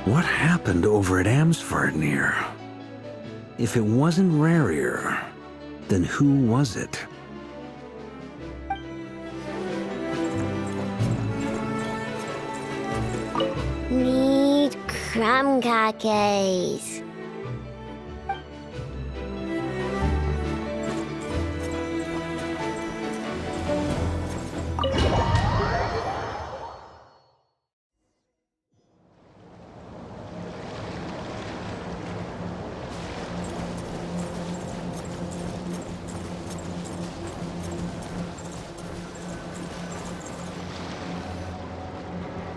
What happened over at Amsvarnir? If it wasn't Rarier, then who was it? Need crumb cookies.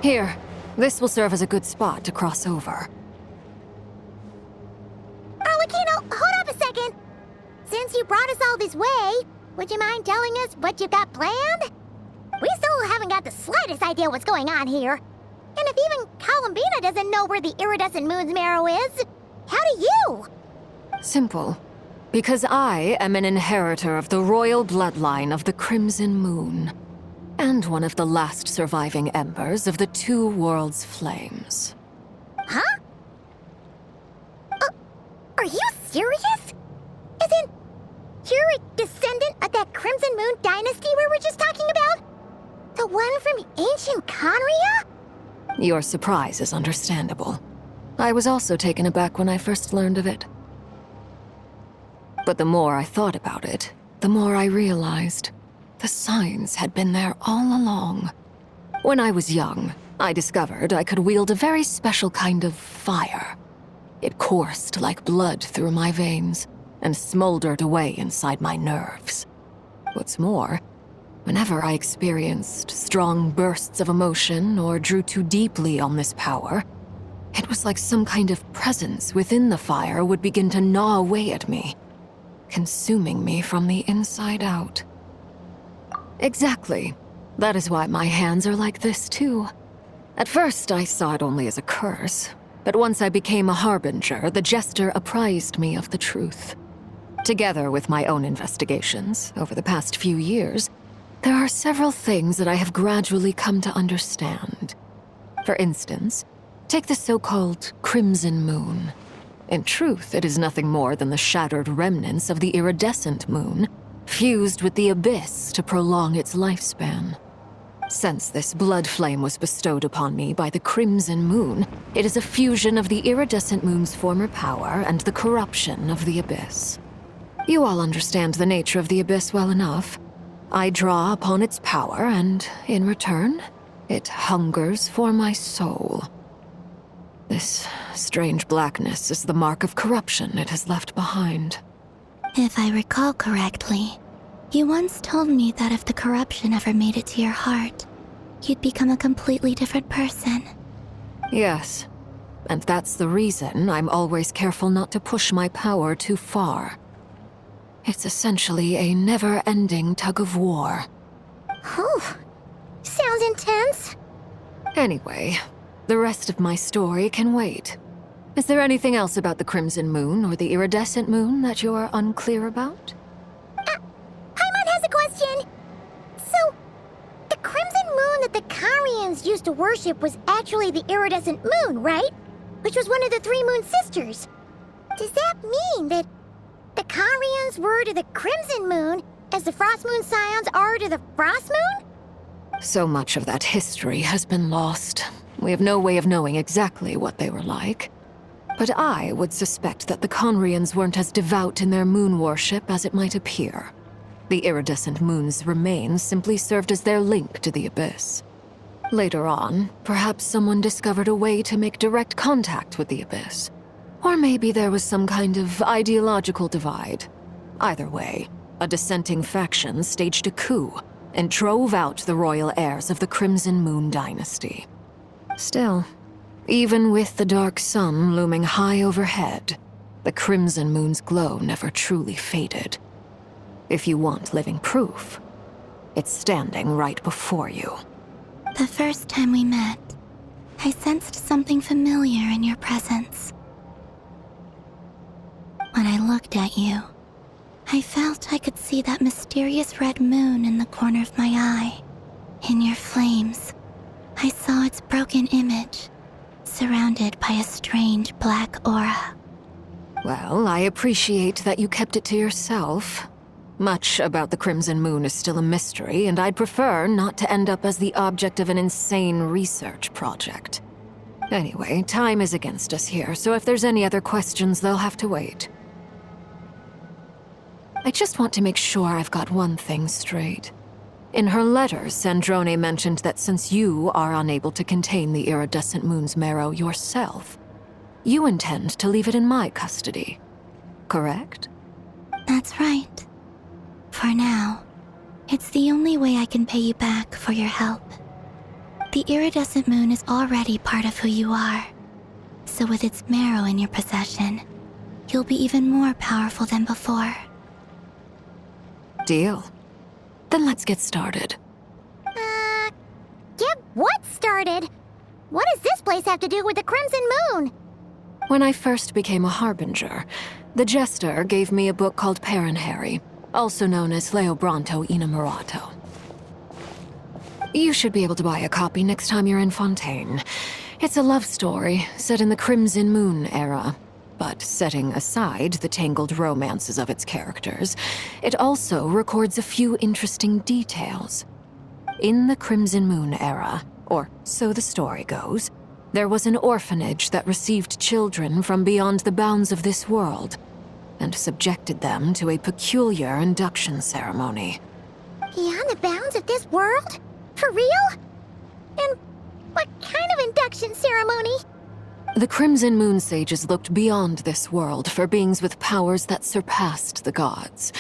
Here, this will serve as a good spot to cross over. Arlecchino, hold up a second. Since you brought us all this way, would you mind telling us what you've got planned? We still haven't got the slightest idea what's going on here. And if even Columbina doesn't know where the iridescent moon's marrow is, how do you? Simple. Because I am an inheritor of the royal bloodline of the Crimson Moon, and one of the last surviving embers of the Two Worlds' flames. Huh? Are you serious? Isn't you're a descendant of that Crimson Moon dynasty we were just talking about? The one from ancient Conria? Your surprise is understandable. I was also taken aback when I first learned of it. But the more I thought about it, the more I realized the signs had been there all along. When I was young, I discovered I could wield a very special kind of fire. It coursed like blood through my veins and smoldered away inside my nerves. What's more, whenever I experienced strong bursts of emotion or drew too deeply on this power, it was like some kind of presence within the fire would begin to gnaw away at me, consuming me from the inside out. Exactly. That is why my hands are like this, too. At first, I saw it only as a curse, but once I became a harbinger, the Jester apprised me of the truth. Together with my own investigations over the past few years, there are several things that I have gradually come to understand. For instance, take the so-called Crimson Moon. In truth, it is nothing more than the shattered remnants of the iridescent moon, fused with the abyss to prolong its lifespan. Since this blood flame was bestowed upon me by the Crimson Moon, it is a fusion of the iridescent moon's former power and the corruption of the abyss. You all understand the nature of the abyss well enough. I draw upon its power, and in return, it hungers for my soul. This strange blackness is the mark of corruption it has left behind. If I recall correctly, you once told me that if the corruption ever made it to your heart, you'd become a completely different person. Yes, and that's the reason I'm always careful not to push my power too far. It's essentially a never-ending tug-of-war. Whew. Sounds intense. Anyway, the rest of my story can wait. Is there anything else about the Crimson Moon or the Iridescent Moon that you're unclear about? Paimon has a question. So, the Crimson Moon that the Carians used to worship was actually the Iridescent Moon, right? Which was one of the three Moon Sisters. Does that mean that the Carians were to the Crimson Moon as the Frost Moon Scions are to the Frost Moon? So much of that history has been lost. We have no way of knowing exactly what they were like. But I would suspect that the Conrians weren't as devout in their moon worship as it might appear. The iridescent moon's remains simply served as their link to the abyss. Later on, perhaps someone discovered a way to make direct contact with the abyss. Or maybe there was some kind of ideological divide. Either way, a dissenting faction staged a coup and drove out the royal heirs of the Crimson Moon dynasty. Still, even with the dark sun looming high overhead, the Crimson Moon's glow never truly faded. If you want living proof, it's standing right before you. The first time we met, I sensed something familiar in your presence. When I looked at you, I felt I could see that mysterious red moon in the corner of my eye. In your flames, I saw its broken image, surrounded by a strange black aura. Well, I appreciate that you kept it to yourself. Much about the Crimson Moon is still a mystery, and I'd prefer not to end up as the object of an insane research project. Anyway, time is against us here, so if there's any other questions, they'll have to wait. I just want to make sure I've got one thing straight. In her letters, Sandrone mentioned that since you are unable to contain the iridescent moon's marrow yourself, you intend to leave it in my custody. Correct? That's right. For now, it's the only way I can pay you back for your help. The iridescent moon is already part of who you are, so with its marrow in your possession, you'll be even more powerful than before. Deal. Then let's get started. Get what started? What does this place have to do with the Crimson Moon? When I first became a Harbinger, the Jester gave me a book called Paranhari, also known as Leobranto Innamorato. You should be able to buy a copy next time you're in Fontaine. It's a love story set in the Crimson Moon era. But setting aside the tangled romances of its characters, it also records a few interesting details. In the Crimson Moon era, or so the story goes, there was an orphanage that received children from beyond the bounds of this world, and subjected them to a peculiar induction ceremony. Beyond the bounds of this world? For real? And what kind of induction ceremony? The Crimson Moon sages looked beyond this world for beings with powers that surpassed the gods.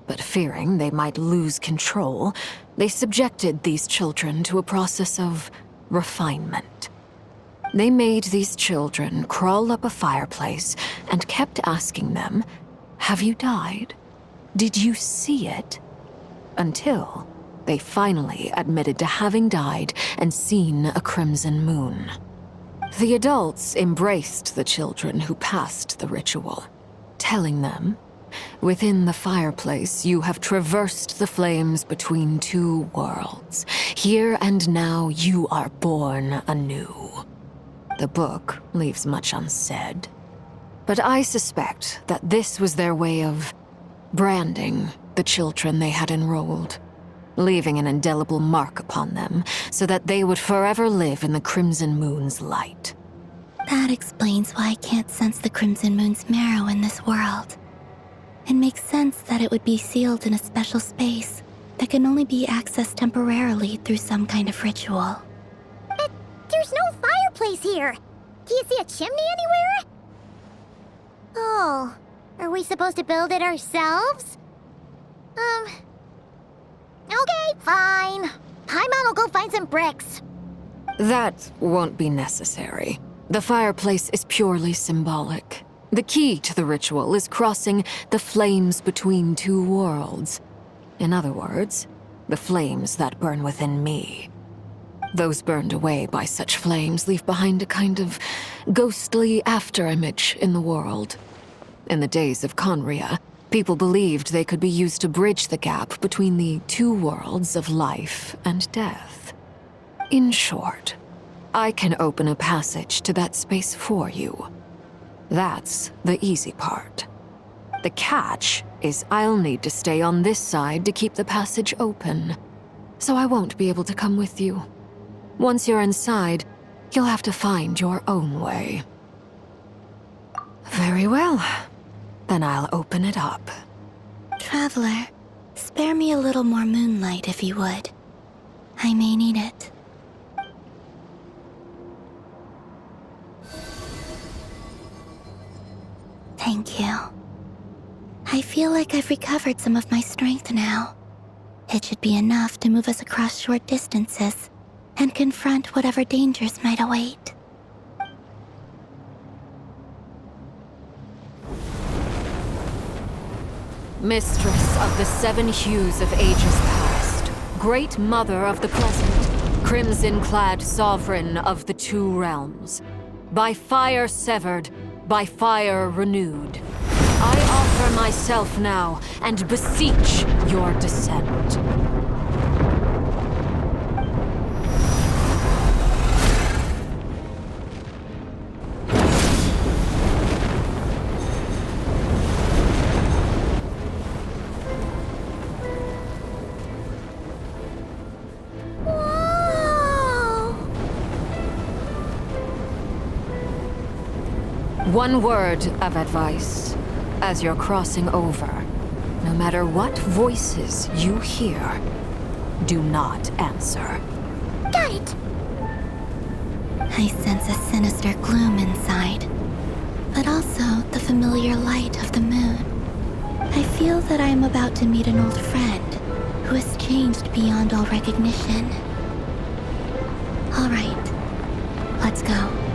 But fearing they might lose control, they subjected these children to a process of refinement. They made these children crawl up a fireplace and kept asking them, "Have you died? Did you see it?" Until they finally admitted to having died and seen a crimson moon. The adults embraced the children who passed the ritual, telling them, "Within the fireplace, you have traversed the flames between two worlds. Here and now, you are born anew." The book leaves much unsaid, but I suspect that this was their way of branding the children they had enrolled, leaving an indelible mark upon them so that they would forever live in the Crimson Moon's light. That explains why I can't sense the Crimson Moon's marrow in this world. It makes sense that it would be sealed in a special space that can only be accessed temporarily through some kind of ritual. But there's no fireplace here. Do you see a chimney anywhere? Oh, are we supposed to build it ourselves? Okay, fine. Paimon will go find some bricks. That won't be necessary. The fireplace is purely symbolic. The key to the ritual is crossing the flames between two worlds. In other words, the flames that burn within me. Those burned away by such flames leave behind a kind of ghostly afterimage in the world. In the days of Conria, people believed they could be used to bridge the gap between the two worlds of life and death. In short, I can open a passage to that space for you. That's the easy part. The catch is I'll need to stay on this side to keep the passage open, so I won't be able to come with you. Once you're inside, you'll have to find your own way. Very well. Then I'll open it up. Traveler, spare me a little more moonlight if you would. I may need it. Thank you. I feel like I've recovered some of my strength now. It should be enough to move us across short distances and confront whatever dangers might await. Mistress of the seven hues of ages past, great mother of the present, crimson-clad sovereign of the two realms, by fire severed, by fire renewed, I offer myself now and beseech your descent. One word of advice. As you're crossing over, no matter what voices you hear, do not answer. Got it. I sense a sinister gloom inside, but also the familiar light of the moon. I feel that I am about to meet an old friend who has changed beyond all recognition. All right, let's go.